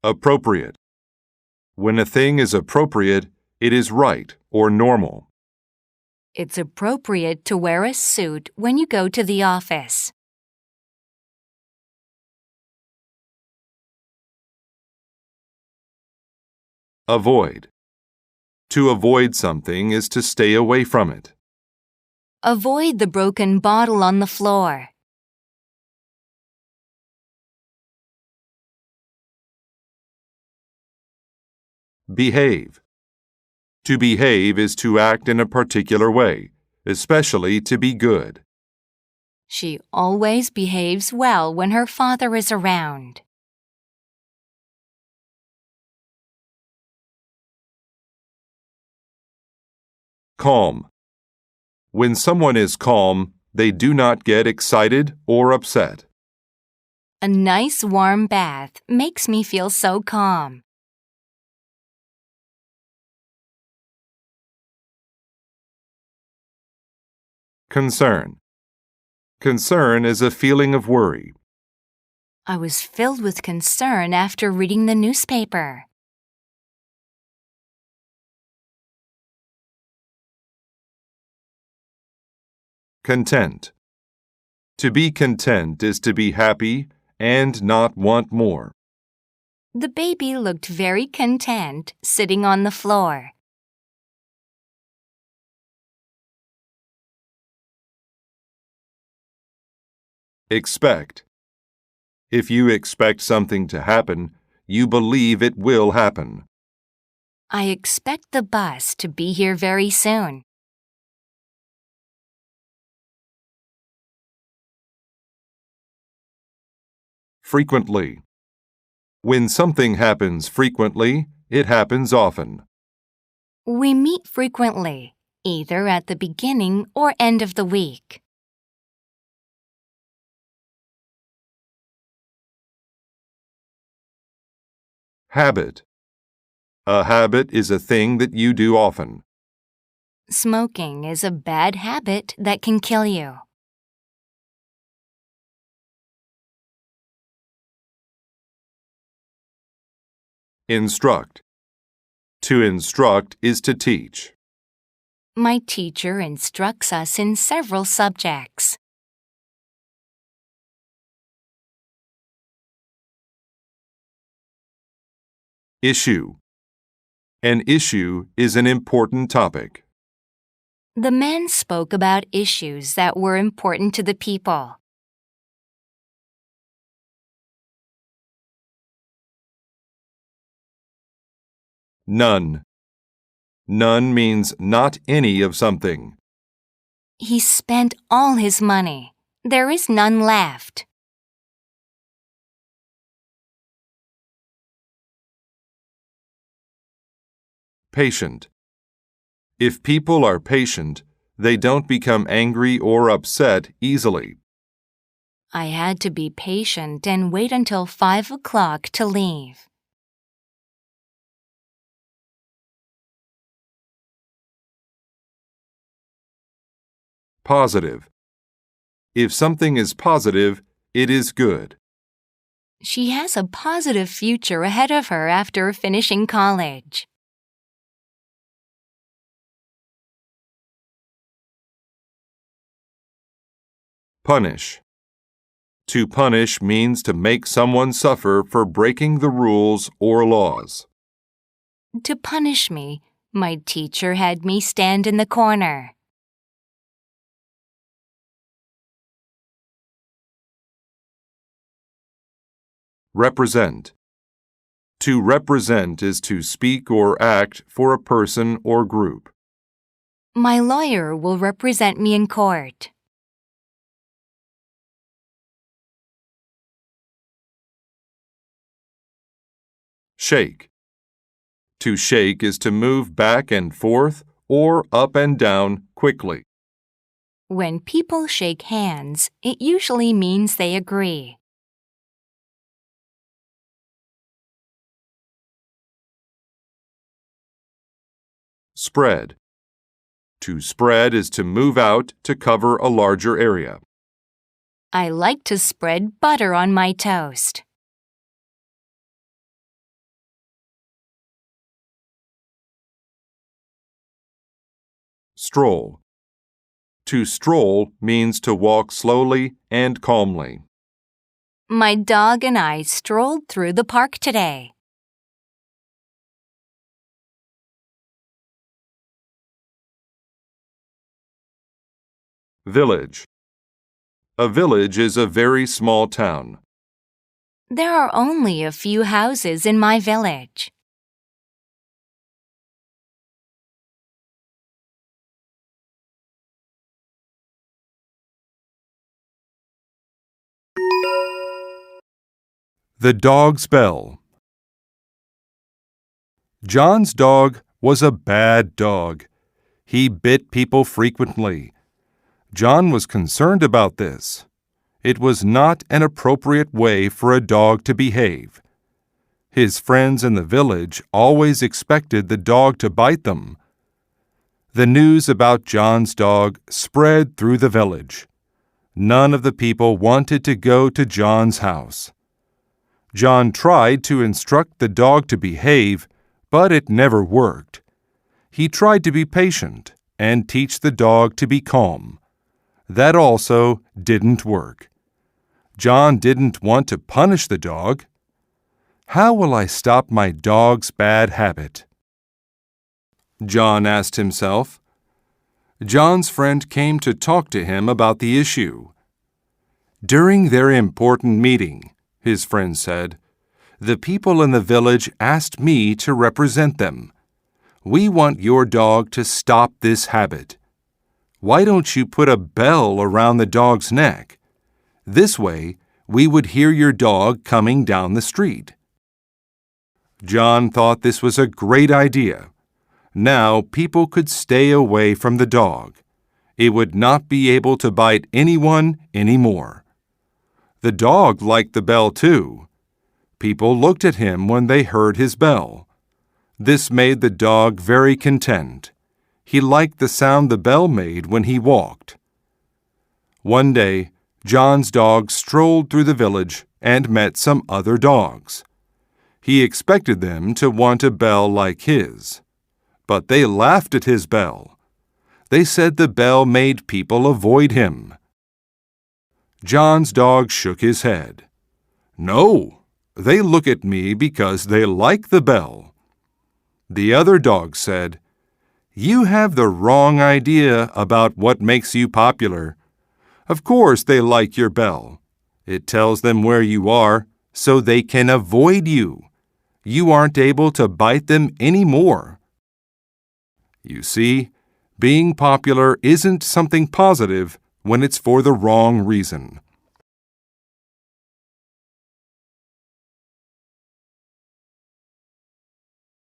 Appropriate. When a thing is appropriate, it is right or normal. It's appropriate to wear a suit when you go to the office. Avoid. To avoid something is to stay away from it. Avoid the broken bottle on the floor. Behave. To behave is to act in a particular way, especially to be good. She always behaves well when her father is around. Calm. When someone is calm, they do not get excited or upset. A nice warm bath makes me feel so calm. Concern. Concern is a feeling of worry. I was filled with concern after reading the newspaper. Content. To be content is to be happy and not want more. The baby looked very content sitting on the floor. Expect. If you expect something to happen, you believe it will happen. I expect the bus to be here very soon. Frequently. When something happens frequently, it happens often. We meet frequently, either at the beginning or end of the week. Habit. A habit is a thing that you do often. Smoking is a bad habit that can kill you. Instruct. To instruct is to teach. My teacher instructs us in several subjects. Issue. An issue is an important topic. The men spoke about issues that were important to the people. None. None means not any of something. He spent all his money. There is none left. Patient. If people are patient, they don't become angry or upset easily. I had to be patient and wait until 5 o'clock to leave. Positive. If something is positive, it is good. She has a positive future ahead of her after finishing college. Punish. To punish means to make someone suffer for breaking the rules or laws. To punish me, my teacher had me stand in the corner. Represent. To represent is to speak or act for a person or group. My lawyer will represent me in court. Shake. To shake is to move back and forth or up and down quickly. When people shake hands, it usually means they agree. Spread. To spread is to move out to cover a larger area. I like to spread butter on my toast. stroll. To stroll means to walk slowly and calmly. My dog and I strolled through the park today. Village. A village is a very small town. There are only a few houses in my village. The dog's bell. John's dog was a bad dog. He bit people frequently. John was concerned about this. It was not an appropriate way for a dog to behave. His friends in the village always expected the dog to bite them. The news about John's dog spread through the village. None of the people wanted to go to John's house. John tried to instruct the dog to behave, but it never worked. He tried to be patient and teach the dog to be calm. That also didn't work. John didn't want to punish the dog. How will I stop my dog's bad habit? John asked himself. John's friend came to talk to him about the issue. During their important meeting, his friend said, the people in the village asked me to represent them. We want your dog to stop this habit. Why don't you put a bell around the dog's neck? This way, we would hear your dog coming down the street. John thought this was a great idea. Now people could stay away from the dog. It would not be able to bite anyone anymore. The dog liked the bell too. People looked at him when they heard his bell. This made the dog very content. He liked the sound the bell made when he walked. One day, John's dog strolled through the village and met some other dogs. He expected them to want a bell like his. But they laughed at his bell. They said the bell made people avoid him. John's dog shook his head. No, they look at me because they like the bell. The other dog said, You have the wrong idea about what makes you popular. Of course they like your bell. It tells them where you are, so they can avoid you. You aren't able to bite them anymore. You see, being popular isn't something positive when it's for the wrong reason.